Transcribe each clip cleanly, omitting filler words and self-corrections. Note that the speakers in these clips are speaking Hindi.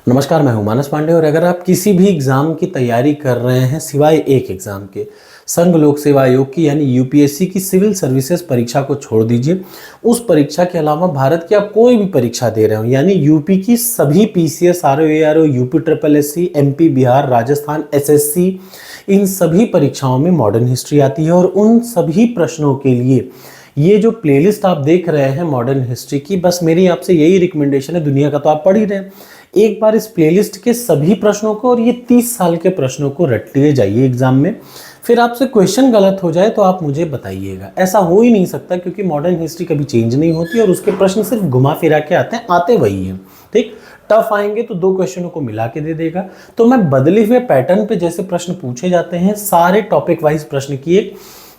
नमस्कार, मैं हूं मानस पांडे। और अगर आप किसी भी एग्ज़ाम की तैयारी कर रहे हैं सिवाय एक एग्ज़ाम के, संघ लोक सेवा आयोग की यानी यूपीएससी की सिविल सर्विसेज परीक्षा को छोड़ दीजिए। उस परीक्षा के अलावा भारत की आप कोई भी परीक्षा दे रहे हो यानी यूपी की सभी PCS, RO, ARO, UP triple SC, MP, Bihar, Rajasthan, SSC, इन सभी परीक्षाओं में मॉडर्न हिस्ट्री आती है। और उन सभी प्रश्नों के लिए ये जो प्लेलिस्ट आप देख रहे हैं मॉडर्न हिस्ट्री की, बस मेरी आपसे यही रिकमेंडेशन है, दुनिया का तो आप पढ़ ही रहे हैं, एक बार इस प्लेलिस्ट के सभी प्रश्नों को और ये 30 साल के प्रश्नों को रट लिए जाइए एग्जाम में। फिर आपसे क्वेश्चन गलत हो जाए तो आप मुझे बताइएगा। ऐसा हो ही नहीं सकता क्योंकि मॉडर्न हिस्ट्री कभी चेंज नहीं होती और उसके प्रश्न सिर्फ घुमा फिरा के आते वही हैं। ठीक, टफ आएंगे तो दो क्वेश्चनों को मिला के दे देगा। तो मैं बदले हुए पैटर्न पे जैसे प्रश्न पूछे जाते हैं, सारे टॉपिक वाइज प्रश्न की एक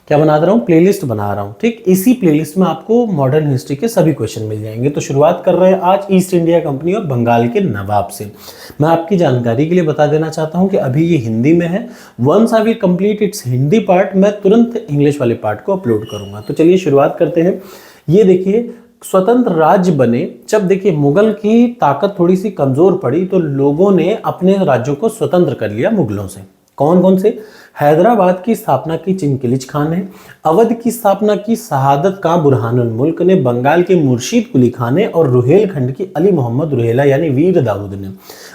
क्या बना रहा हूँ, प्लेलिस्ट बना रहा हूँ। ठीक, इसी प्लेलिस्ट में आपको मॉडर्न हिस्ट्री के सभी क्वेश्चन मिल जाएंगे। तो शुरुआत कर रहे हैं आज ईस्ट इंडिया कंपनी और बंगाल के नवाब से। मैं आपकी जानकारी के लिए बता देना चाहता हूँ कि अभी ये हिंदी में है। Once I will complete its Hindi part, मैं तुरंत इंग्लिश वाले पार्ट को अपलोड करूंगा। तो चलिए शुरुआत करते हैं। ये देखिए, स्वतंत्र राज्य बने जब देखिए मुगल की ताकत थोड़ी सी कमजोर पड़ी तो लोगों ने अपने राज्यों को स्वतंत्र कर लिया मुगलों से। कौन कौन से? हैदराबाद की स्थापना की चिंकिलिज खान ने, अवध की स्थापना की शहादत का बुरहानुल मुल्क ने, बंगाल के मुर्शीद कुली खान ने और रुहेलखंड की अली मोहम्मद रुहेला यानी वीर दाऊद ने।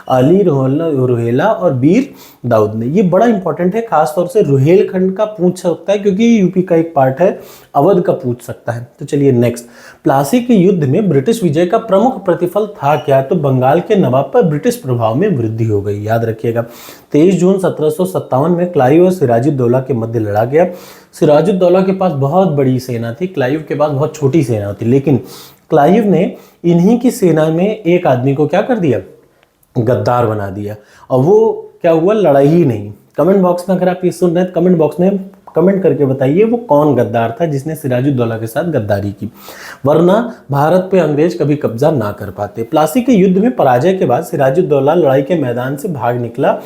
अली रुहेला और वीर दाऊद ने, ये बड़ा इंपॉर्टेंट है, खासतौर से रुहेलखंड का पूछ सकता है क्योंकि यूपी का एक पार्ट है, अवध का पूछ सकता है। तो चलिए नेक्स्ट, प्लासी के युद्ध में ब्रिटिश विजय का प्रमुख प्रतिफल था क्या? तो बंगाल के नवाब पर ब्रिटिश प्रभाव में वृद्धि हो गई। याद रखिएगा, 23 जून 1757 में क्लाइव और सिराजुद्दौला के मध्य लड़ा गया। सिराजुद्दौला के पास बहुत बड़ी सेना थी, क्लाइव के पास बहुत छोटी सेना थी, लेकिन क्लाइव ने इन्हीं की सेना में एक आदमी को क्या कर दिया, गद्दार बना दिया। और वो क्या हुआ, लड़ाई ही नहीं। कमेंट बॉक्स में अगर आप ये सुन रहे हैं, कमेंट बॉक्स में कमेंट करके बताइए वो कौन गद्दार था जिसने सिराजुद्दौला के साथ गद्दारी की, वरना भारत पे अंग्रेज कभी कब्जा ना कर पाते। प्लासी के युद्ध में पराजय के बाद सिराजुद्दौला लड़ाई के मैदान से भाग निकला।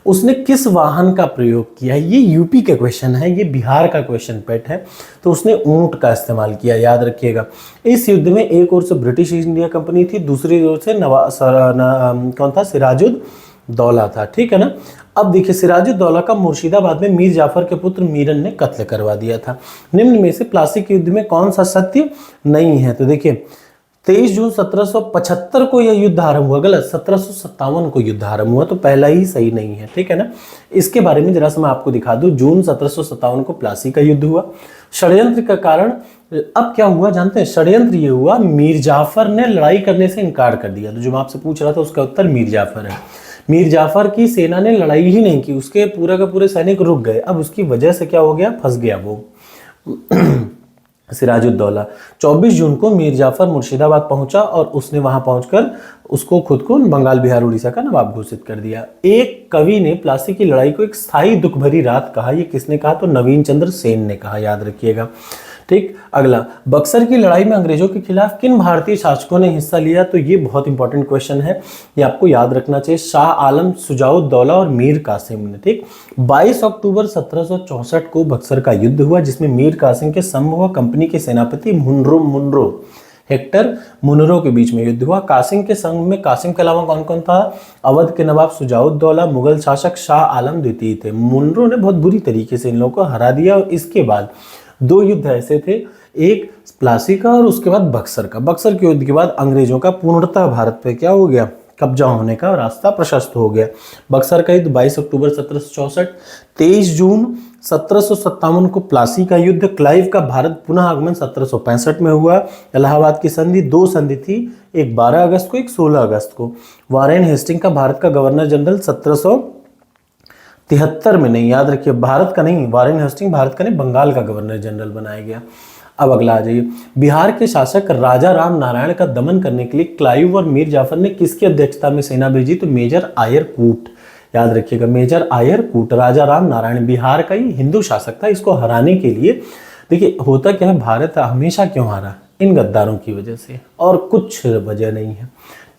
उसने किस वाहन का प्रयोग किया? ये यूपी का क्वेश्चन है, ये बिहार का क्वेश्चन पेट है। तो उसने ऊंट का इस्तेमाल किया, याद रखिएगा। इस युद्ध में एक ओर से ब्रिटिश ईस्ट इंडिया कंपनी थी, दूसरी ओर से कौन था, सिराजुद्दौला था। ठीक है ना। अब देखिए, सिराजुद्दौला का मुर्शिदाबाद में मीर जाफर के पुत्र मीरन ने कत्ल करवा दिया था। निम्न में से प्लासी के युद्ध में कौन सा सत्य नहीं है? तो देखिए, 23 जून 1775 को यह युद्ध आरंभ हुआ, गलत, 1757 को युद्ध आरंभ हुआ, तो पहला ही सही नहीं है। ठीक है ना। इसके बारे में जरा सा मैं आपको दिखा दूं। जून 1757 को प्लासी का युद्ध हुआ। षड्यंत्र का कारण अब क्या हुआ जानते हैं? षड्यंत्र ये हुआ, मीर जाफर ने लड़ाई करने से इनकार कर दिया। तो जो मैं आपसे पूछ रहा था उसका उत्तर मीर जाफर है। मीर जाफर की सेना ने लड़ाई ही नहीं की, उसके पूरे का पूरे सैनिक रुक गए। अब उसकी वजह से क्या हो गया, फंस गया वो सिराजुद्दौला। 24 जून को मीर जाफर मुर्शिदाबाद पहुंचा और उसने वहां पहुंचकर उसको खुद को बंगाल, बिहार, उड़ीसा का नवाब घोषित कर दिया। एक कवि ने प्लासी की लड़ाई को एक स्थायी दुख भरी रात कहा। ये किसने कहा? तो नवीन चंद्र सेन ने कहा, याद रखिएगा। ठीक, अगला, बक्सर की लड़ाई में अंग्रेजों के खिलाफ किन भारतीय शासकों ने हिस्सा लिया? तो ये बहुत इंपॉर्टेंट क्वेश्चन है, ये आपको याद रखना चाहिए। शाह आलम, शुजाउद्दौला और मीर कासिम ने। ठीक, 22 अक्टूबर 1764 को बक्सर का युद्ध हुआ जिसमें मीर कासिम के संग कंपनी के सेनापति मुनरो हेक्टर मुनरो के बीच में युद्ध हुआ। कासिम के संग में कासिम के अलावा कौन कौन था? अवध के नवाब शुजाउद्दौला, मुगल शासक शाह आलम द्वितीय थे। मुनरो ने बहुत बुरी तरीके से इन लोगों को हरा दिया। और इसके बाद दो युद्ध ऐसे थे, एक प्लासी का और उसके बाद बक्सर का। बक्सर के युद्ध के बाद अंग्रेजों का पूर्णतः भारत पे क्या हो गया, कब्जा होने का रास्ता प्रशस्त हो गया। बक्सर का युद्ध 22 अक्टूबर 1764, 23 जून 1757 को प्लासी का युद्ध, क्लाइव का भारत पुनः आगमन 1765 में हुआ। इलाहाबाद की संधि, दो संधि थी, एक 12 अगस्त को, एक 16 अगस्त को। वारेन हेस्टिंग का भारत का गवर्नर जनरल 1773 में, नहीं, याद रखिए, भारत का नहीं, वारेन हेस्टिंग भारत का नहीं, बंगाल का गवर्नर जनरल बनाया गया। अब अगला आ जाइए, बिहार के शासक राजा राम नारायण का दमन करने के लिए क्लाइव और मीर जाफर ने किसकी अध्यक्षता में सेना भेजी? तो मेजर आयर कूट, याद रखिएगा, मेजर आयर कूट। राजा राम नारायण बिहार का ही हिंदू शासक था। इसको हराने के लिए, देखिए होता क्या है, भारत हमेशा क्यों हारा? इन गद्दारों की वजह से, और कुछ वजह नहीं है।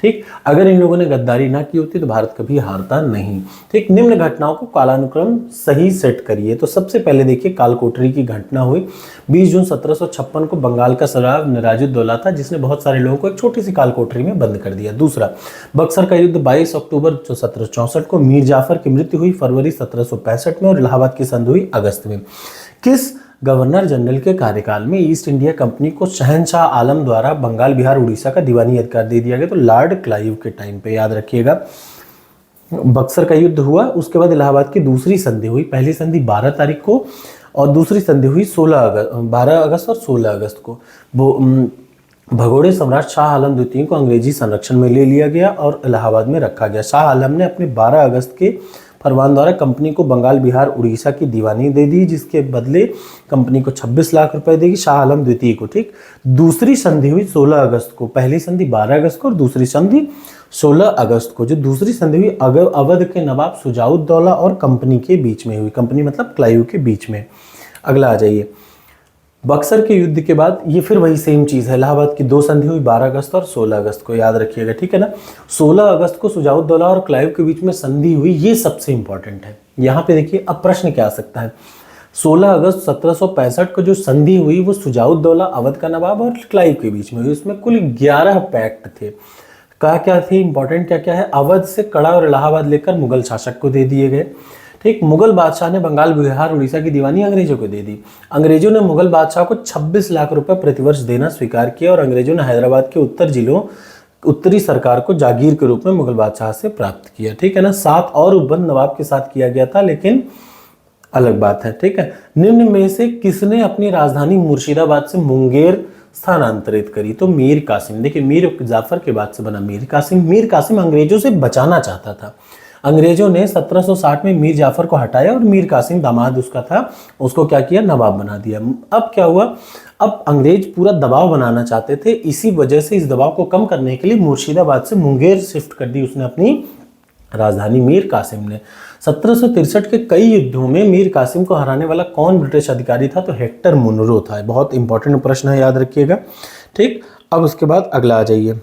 ठीक, अगर इन लोगों ने गद्दारी ना की होती तो भारत कभी हारता नहीं। ठीक, निम्न घटनाओं को कालानुक्रम सही सेट करिए। तो सबसे पहले देखिए कालकोठरी की घटना हुई 20 जून 1756 को। बंगाल का सराय निराजुद्दौला था जिसने बहुत सारे लोगों को एक छोटी सी कालकोठरी में बंद कर दिया। दूसरा, बक्सर का युद्ध 22 अक्टूबर 1764 को। मीर जाफर की मृत्यु हुई फरवरी 1765 में और इलाहाबाद की संधि हुई अगस्त में। किस गवर्नर जनरल के कार्यकाल में ईस्ट इंडिया कंपनी को शहनशाह आलम द्वारा बंगाल, बिहार, उड़ीसा का दीवानी अधिकार दे दिया गया? तो लॉर्ड क्लाइव के टाइम पे, याद रखिएगा। बक्सर का युद्ध हुआ, उसके बाद इलाहाबाद की दूसरी संधि हुई। पहली संधि 12 तारीख को और दूसरी संधि हुई 12 अगस्त और 16 अगस्त को। भगोड़े सम्राट शाह आलम द्वितीय को अंग्रेजी संरक्षण में ले लिया गया और इलाहाबाद में रखा गया। शाह आलम ने अपने 12 अगस्त के फरमान द्वारा कंपनी को बंगाल, बिहार, उड़ीसा की दीवानी दे दी, जिसके बदले कंपनी को 26 लाख रुपए देगी शाह आलम द्वितीय को। ठीक, दूसरी संधि हुई 16 अगस्त को। पहली संधि 12 अगस्त को और दूसरी संधि 16 अगस्त को। जो दूसरी संधि हुई अवध के नवाब शुजाउद्दौला और कंपनी के बीच में हुई। कंपनी मतलब क्लाइव के बीच में। अगला आ जाइए, बक्सर के युद्ध के बाद ये फिर वही सेम चीज़ है। इलाहाबाद की 2 संधि हुई 12 अगस्त और 16 अगस्त को, याद रखिएगा। ठीक है ना। 16 अगस्त को शुजाउद्दौला और क्लाइव के बीच में संधि हुई, ये सबसे इंपॉर्टेंट है। यहाँ पे देखिए अब प्रश्न क्या आ सकता है। 16 अगस्त 1765 को जो संधि हुई वो शुजाउद्दौला, अवध का नवाब और क्लाइव के बीच में हुई। उसमें कुल 11 पैक्ट थे। क्या थे इंपॉर्टेंट, क्या है? अवध से कड़ा और इलाहाबाद लेकर मुगल शासक को दे दिए गए। ठीक, मुगल बादशाह ने बंगाल, बिहार, उड़ीसा की दीवानी अंग्रेजों को दे दी। अंग्रेजों ने मुगल बादशाह को 26 लाख रुपए प्रतिवर्ष देना स्वीकार किया और अंग्रेजों ने हैदराबाद के उत्तरी सरकार को जागीर के रूप में मुगल बादशाह से प्राप्त किया। ठीक है ना। 7 और उपबंध नवाब के साथ किया गया था, लेकिन अलग बात है। ठीक है। निम्न में से किसने अपनी राजधानी मुर्शिदाबाद से मुंगेर स्थानांतरित करी? तो मीर कासिम। देखिए, मीर जाफर के बाद से बना मीर कासिम। मीर कासिम अंग्रेजों से बचाना चाहता था। अंग्रेजों ने 1760 में मीर जाफर को हटाया और मीर कासिम दामाद उसका था, उसको क्या किया? नवाब बना दिया। अब क्या हुआ? अब अंग्रेज पूरा दबाव बनाना चाहते थे। इसी वजह से इस दबाव को कम करने के लिए मुर्शिदाबाद से मुंगेर शिफ्ट कर दी उसने अपनी राजधानी, मीर कासिम ने। 1763 के कई युद्धों में मीर कासिम को हराने वाला कौन ब्रिटिश अधिकारी था? तो हेक्टर मुनरो था। बहुत इंपॉर्टेंट प्रश्न है, याद रखिएगा। ठीक, अब उसके बाद अगला आ जाइए।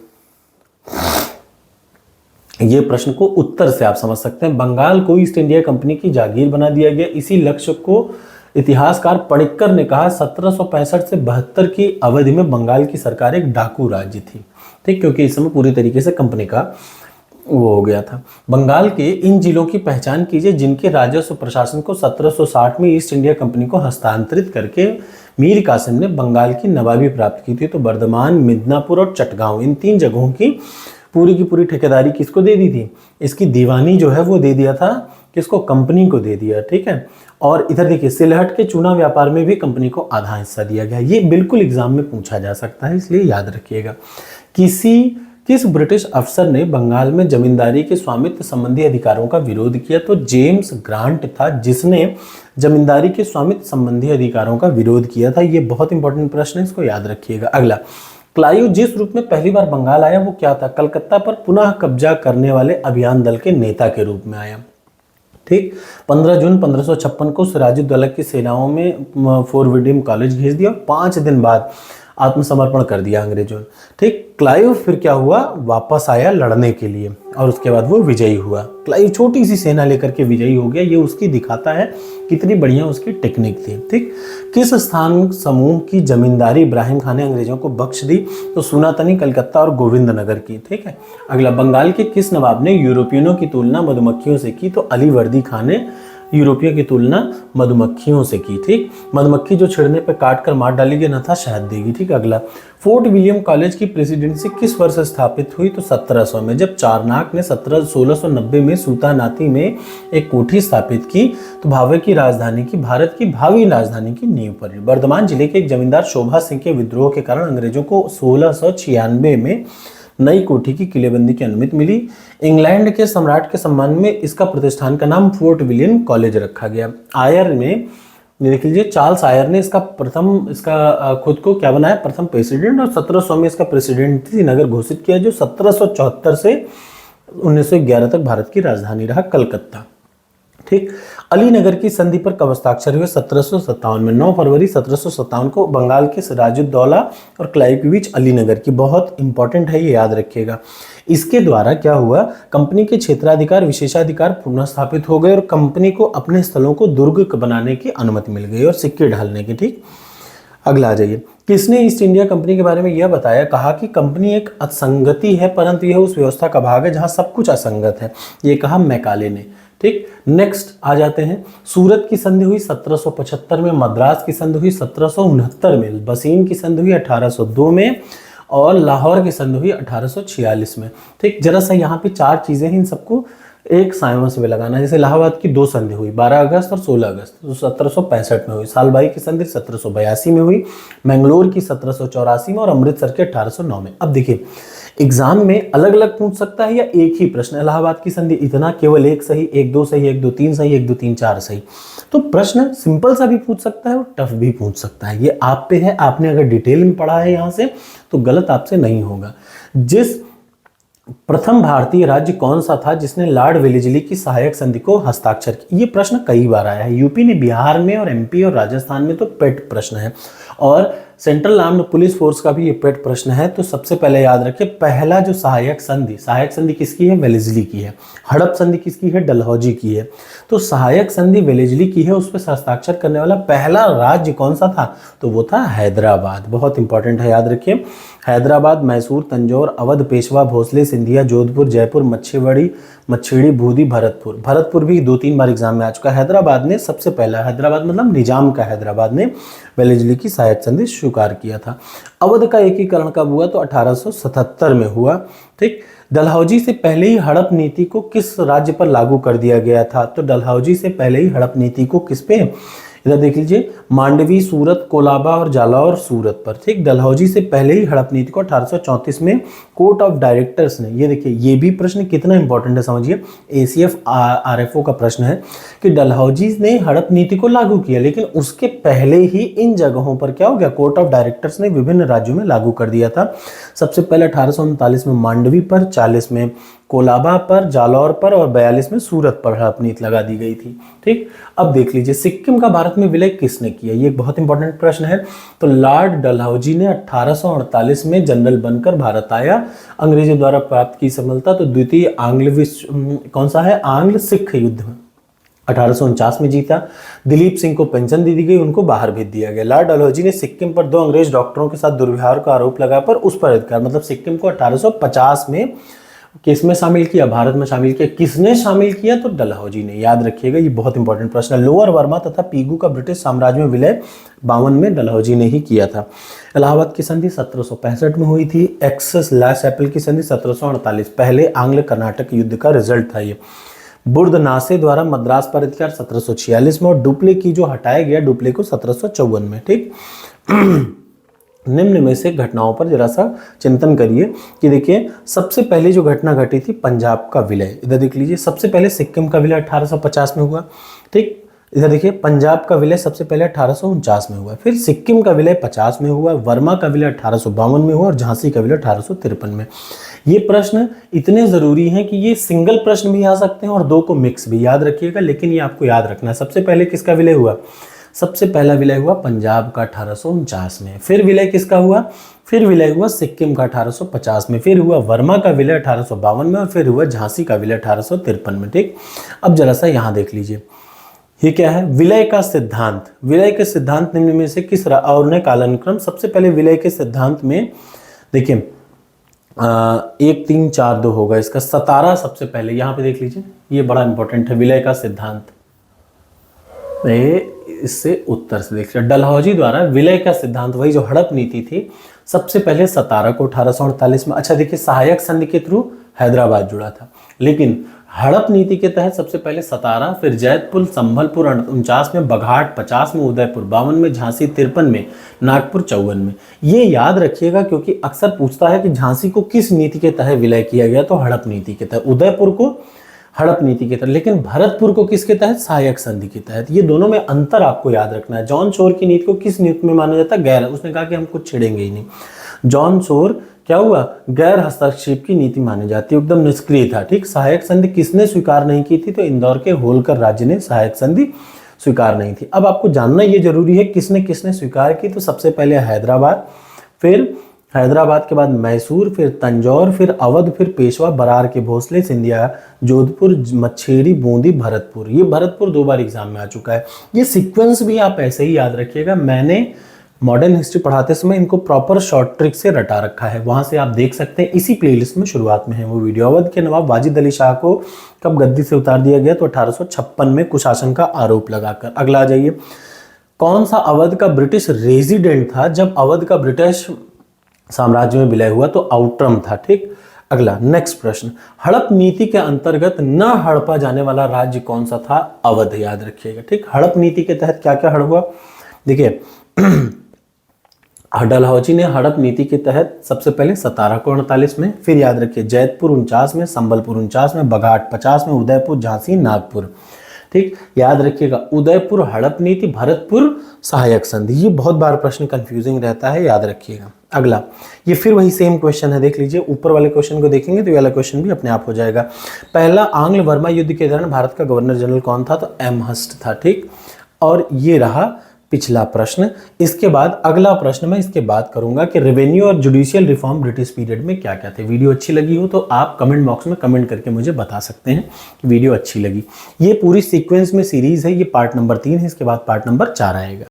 ये प्रश्न को उत्तर से आप समझ सकते हैं। बंगाल को ईस्ट इंडिया कंपनी की जागीर बना दिया गया। इसी लक्ष्य को इतिहासकार पणिक्कर ने कहा 1765 से 72 की अवधि में बंगाल की सरकार एक डाकू राज्य थी। ठीक, क्योंकि इस समय पूरी तरीके से कंपनी का वो हो गया था। बंगाल के इन जिलों की पहचान कीजिए जिनके राजस्व प्रशासन को 1760 में ईस्ट इंडिया कंपनी को हस्तांतरित करके मीर कासिम ने बंगाल की नवाबी प्राप्त की थी। तो बर्धमान, मिदनापुर और चटगांव, इन 3 जगहों की पूरी ठेकेदारी किसको दे दी थी? इसकी दीवानी जो है वो दे दिया था किसको? कंपनी को दे दिया। ठीक है। और इधर देखिए, सिलहट के चूना व्यापार में भी कंपनी को आधा हिस्सा दिया गया। ये बिल्कुल एग्जाम में पूछा जा सकता है, इसलिए याद रखिएगा। किस ब्रिटिश अफसर ने बंगाल में जमींदारी के स्वामित्व संबंधी अधिकारों का विरोध किया? तो जेम्स ग्रांट था जिसने जमींदारी के स्वामित्व संबंधी अधिकारों का विरोध किया था। ये बहुत इंपॉर्टेंट प्रश्न है, इसको याद रखिएगा। अगला, क्लाइव जिस रूप में पहली बार बंगाल आया वो क्या था? कलकत्ता पर पुनः कब्जा करने वाले अभियान दल के नेता के रूप में आया। ठीक, 15 जून 1556 को सिराजुद्दौला की सेनाओं में फोर्ट विलियम कॉलेज भेज दिया और 5 दिन बाद आत्मसमर्पण कर दिया अंग्रेजों ने। ठीक, क्लाइव फिर क्या हुआ? वापस आया लड़ने के लिए और उसके बाद वो विजयी हुआ। क्लाइव छोटी सी सेना लेकर के विजयी हो गया। ये उसकी दिखाता है कितनी बढ़िया उसकी टेक्निक थी। ठीक, किस स्थान समूह की जमींदारी इब्राहिम खान ने अंग्रेजों को बख्श दी? तो सुनातनी, कलकत्ता और गोविंद नगर की। ठीक है। अगला, बंगाल के किस नवाब ने यूरोपियनों की तुलना मधुमक्खियों से की? तो अलीवर्दी खान ने यूरोपियों की तुलना मधुमक्खियों से की। ठीक, मधुमक्खी जो छिड़ने पे काट कर मार डालेगी न था शहद देगी। ठीक, अगला, फोर्ट विलियम कॉलेज की प्रेसिडेंसी किस वर्ष स्थापित हुई? तो 1700 में, जब चारनाक ने 1690 में सूतानाती में एक कोठी स्थापित की तो भारत की भावी राजधानी की नींव पड़ी। बर्धमान जिले के एक जमींदार शोभा सिंह के विद्रोह के कारण अंग्रेजों को 1696 में नई कोठी की किलेबंदी की अनुमति मिली। इंग्लैंड के सम्राट के सम्मान में इसका प्रतिष्ठान का नाम फोर्ट विलियम कॉलेज रखा गया। आयर में देख लीजिए, चार्ल्स आयर ने इसका खुद को क्या बनाया? प्रथम प्रेसिडेंट, और 1700 में इसका प्रेसिडेंसी नगर घोषित किया, जो 1774 से 1911 तक भारत की राजधानी रहा, कलकत्ता। ठीक। अलीनगर की संधि पर कब हस्ताक्षर हुए? 1757 में। 9 फरवरी 1757 को बंगाल के सिराजुद्दौला और क्लाइव के बीच अलीनगर की, बहुत इंपॉर्टेंट है ये, याद रखिएगा। इसके द्वारा क्या हुआ, कंपनी के क्षेत्राधिकार विशेषाधिकार पुनः स्थापित हो गए और कंपनी को अपने स्थलों को दुर्ग बनाने की अनुमति मिल गई और सिक्के ढालने की। ठीक, अगला आ जाइए। किसने ईस्ट इंडिया कंपनी के बारे में यह बताया? कहा कि कंपनी एक असंगति है परंतु यह उस व्यवस्था का भाग है जहां सब कुछ असंगत है, ये कहा मैकाले ने। ठीक, नेक्स्ट आ जाते हैं। सूरत की संधि हुई 1775 में, मद्रास की संधि हुई 1769 में, बसीन की संधि हुई 1802 में और लाहौर की संधि हुई 1846 में। ठीक, जरा सा यहाँ पे 4 चीजें हैं, इन सबको एक साइमस में लगाना। जैसे इलाहाबाद की 2 संधि हुई, 12 अगस्त और 16 अगस्त, तो 1765 में हुई। सालबाई की संधि 1782 में हुई, मैंगलोर की 1784 में और अमृतसर के 1809 में। अब देखिए एग्जाम में अलग अलग पूछ सकता है या एक ही प्रश्न। इलाहाबाद की संधि इतना, केवल 1 सही, 1 2 सही, 1 2 3 सही, 1 2 3 4 सही। तो प्रश्न सिंपल सा भी पूछ सकता है और टफ भी पूछ सकता है, ये आप पे है। आपने अगर डिटेल में पढ़ा है यहाँ से तो गलत आपसे नहीं होगा। जिस प्रथम भारतीय राज्य कौन सा था जिसने लॉर्ड वेलेस्ली की सहायक संधि को हस्ताक्षर किया? ये प्रश्न कई बार आया है। यूपी ने, बिहार में और एमपी और राजस्थान में तो पेट प्रश्न है, और सेंट्रल आर्म्ड पुलिस फोर्स का भी ये पेट प्रश्न है। तो सबसे पहले याद रखिए, पहला जो सहायक संधि किसकी है? वेलेस्ली की है। हड़प संधि किसकी है? डलहौजी की है। तो सहायक संधि वेलेस्ली की है, उस पर हस्ताक्षर करने वाला पहला राज्य कौन सा था? तो वो था हैदराबाद। बहुत इंपॉर्टेंट है, याद रखिए। हैदराबाद, मैसूर, तंजौर, अवध, पेशवा, भोसले, सिंधिया, जोधपुर, जयपुर, मच्छेड़ी, बूंदी, भरतपुर भी 2-3 बार एग्जाम में आ चुका है। हैदराबाद ने सबसे पहला, हैदराबाद मतलब निजाम का हैदराबाद ने वेलेस्ली की सहायक संधि स्वीकार किया था। अवध का एकीकरण कब हुआ? तो 1877 में हुआ। ठीक, डलहौजी से पहले ही हड़प नीति को किस राज्य पर लागू कर दिया गया था? तो डलहौजी से पहले ही हड़प नीति को किस पे? इधर देख लीजिए, मांडवी, सूरत, कोलाबा और जालौर सूरत पर। ठीक, डलहौजी से पहले ही हड़प नीति को 1834 में कोर्ट ऑफ डायरेक्टर्स ने, ये देखिए ये भी प्रश्न कितना इंपॉर्टेंट है समझिए, ACF RFO का प्रश्न है कि डलहौजी ने हड़प नीति को लागू किया, लेकिन उसके पहले ही इन जगहों पर क्या हो गया, कोर्ट ऑफ डायरेक्टर्स ने विभिन्न राज्यों में लागू कर दिया था। सबसे पहले 1839 में मांडवी पर, 40 में कोलाबा पर, जालौर पर और 42 में सूरत पर हड़प नीति लगा दी गई थी। ठीक, अब देख लीजिए सिक्किम का भारत में विलय किसने किया? ये एक बहुत इंपॉर्टेंट प्रश्न है। तो लॉर्ड डलहौजी ने 1848 में जनरल बनकर भारत आया। अंग्रेजों द्वारा प्राप्त की सफलता, तो द्वितीय कौन सा है? आंग्ल सिख युद्ध में 1849 में जीता। दिलीप सिंह को पेंशन दे दी गई, उनको बाहर भेज दिया गया। लॉर्ड डलहौजी ने सिक्किम पर 2 अंग्रेज डॉक्टरों के साथ दुर्व्यवहार का आरोप लगा पर उस पर अधिकार, मतलब सिक्किम को 1850 में किस में शामिल किया? भारत में शामिल किया। किसने शामिल किया? तो डलहौजी ने। याद रखिएगा, ये बहुत इंपॉर्टेंट प्रश्न है। लोअर वर्मा तथा पीगू का ब्रिटिश साम्राज्य में विलय 52 में डलहौजी ने ही किया था। इलाहाबाद की संधि 1765 में हुई थी। एक्सेस लैस एपल की संधि 1748, पहले आंग्ल कर्नाटक युद्ध का रिजल्ट था ये। बुर्द नासे द्वारा मद्रास पर अधिकार 1746 में, और डुप्ले की जो हटाया गया, डुप्ले को 1754 में। ठीक, निम्न में से घटनाओं पर जरा सा चिंतन करिए कि देखिए सबसे पहले जो घटना घटी थी पंजाब का विलय। इधर देख लीजिए, सबसे पहले सिक्किम का विलय 1850 में हुआ। ठीक, इधर देखिए पंजाब का विलय सबसे पहले 1849 में हुआ, फिर सिक्किम का विलय 50 में हुआ, वर्मा का विलय 1852 में हुआ और झांसी का विलय 1853 में। ये प्रश्न इतने जरूरी हैं कि ये सिंगल प्रश्न भी आ सकते हैं और 2 को मिक्स भी। याद रखिएगा, लेकिन ये आपको याद रखना है। सबसे पहले किसका विलय हुआ? सबसे पहला विलय हुआ पंजाब का 1849 में। फिर विलय किसका हुआ? फिर विलय हुआ सिक्किम का 1850 में। फिर हुआ वर्मा का विलय 1852 में और फिर हुआ झांसी का विलय 1853 में। ठीक, अब जरा सा यहाँ देख लीजिए, ये क्या है? विलय का सिद्धांत। विलय के सिद्धांत निम्न में से किस और ने कालानुक्रम? सबसे पहले विलय के सिद्धांत में देखिए 1 3 4 2 होगा इसका। 17 सबसे पहले यहाँ पे देख लीजिए, ये बड़ा इंपॉर्टेंट है विलय का सिद्धांत। इससे उत्तर से देखिए, डलहौजी द्वारा विलय का सिद्धांत, वही जो हड़प नीति थी, सबसे पहले 17 को 1848 में। अच्छा देखिए, सहायक संधि के थ्रू हैदराबाद जुड़ा था, लेकिन हड़प नीति के तहत सबसे पहले 17, फिर जैतपुर, संभलपुर 49 में, बघाट 50 में, उदयपुर 52 में, झांसी 53 में, नागपुर 54 में। ये याद रखिएगा क्योंकि अक्सर पूछता है कि झांसी को किस नीति के तहत विलय किया गया, तो हड़प नीति के तहत। उदयपुर को हड़प नीति के तहत, लेकिन भरतपुर को किसके तहत? सहायक संधि के तहत। ये दोनों में अंतर आपको याद रखना है। जॉन शोर की नीति को किस नीति में माना जाता है? गैर। उसने कहा कि हम कुछ छेड़ेंगे ही नहीं। जॉन शोर क्या हुआ, गैर हस्तक्षेप की नीति मानी जाती है, एकदम निष्क्रिय था। ठीक, सहायक संधि किसने स्वीकार नहीं की थी, तो इंदौर के होलकर राज्य ने सहायक संधि स्वीकार नहीं थी। अब आपको जानना ये जरूरी है किसने किसने स्वीकार की, तो सबसे पहले हैदराबाद, फिर हैदराबाद के बाद मैसूर, फिर तंजौर, फिर अवध, फिर पेशवा, बरार के भोसले, सिंधिया, जोधपुर, मच्छेरी, बूंदी, भरतपुर। ये भरतपुर 2 बार एग्जाम में आ चुका है। ये सीक्वेंस भी आप ऐसे ही याद रखिएगा, मैंने मॉडर्न हिस्ट्री पढ़ाते समय इनको प्रॉपर शॉर्ट ट्रिक से रटा रखा है, वहां से आप देख सकते हैं, इसी प्लेलिस्ट में शुरुआत में है वो वीडियो। अवध के नवाब वाजिद अली शाह को कब गद्दी से उतार दिया गया, तो 1856 में कुशासन का आरोप लगाकर। अगला आ जाइए, कौन सा अवध का ब्रिटिश रेजिडेंट था जब अवध का ब्रिटिश साम्राज्य में विलय हुआ, तो आउट्रम था। ठीक, अगला नेक्स्ट प्रश्न, हड़प नीति के अंतर्गत न हड़पा जाने वाला राज्य कौन सा था, अवध, याद रखिएगा। ठीक, हड़प नीति के तहत क्या क्या हड़प हुआ, देखिए डलहौजी ने हड़प नीति के तहत सबसे पहले सतारा को 48 में, फिर याद रखिए जैतपुर 49 में, संबलपुर 49 में, बघाट 50 में, उदयपुर, झांसी, नागपुर। ठीक, याद रखिएगा उदयपुर हड़प नीति, भरतपुर सहायक संधि। ये बहुत बार प्रश्न कंफ्यूजिंग रहता है, याद रखिएगा। अगला, ये फिर वही सेम क्वेश्चन है, देख लीजिए ऊपर वाले क्वेश्चन को देखेंगे तो ये वाला क्वेश्चन भी अपने आप हो जाएगा। पहला आंग्ल बर्मा युद्ध के दौरान भारत का गवर्नर जनरल कौन था, तो एमहर्स्ट था। ठीक, और ये रहा पिछला प्रश्न। इसके बाद अगला प्रश्न मैं इसके बाद करूंगा कि रेवेन्यू और जुडिशियल रिफॉर्म ब्रिटिश पीरियड में क्या क्या थे। वीडियो अच्छी लगी हो तो आप कमेंट बॉक्स में कमेंट करके मुझे बता सकते हैं कि वीडियो अच्छी लगी। ये पूरी सीक्वेंस में सीरीज है, ये पार्ट नंबर 3 है, इसके बाद पार्ट नंबर 4 आएगा।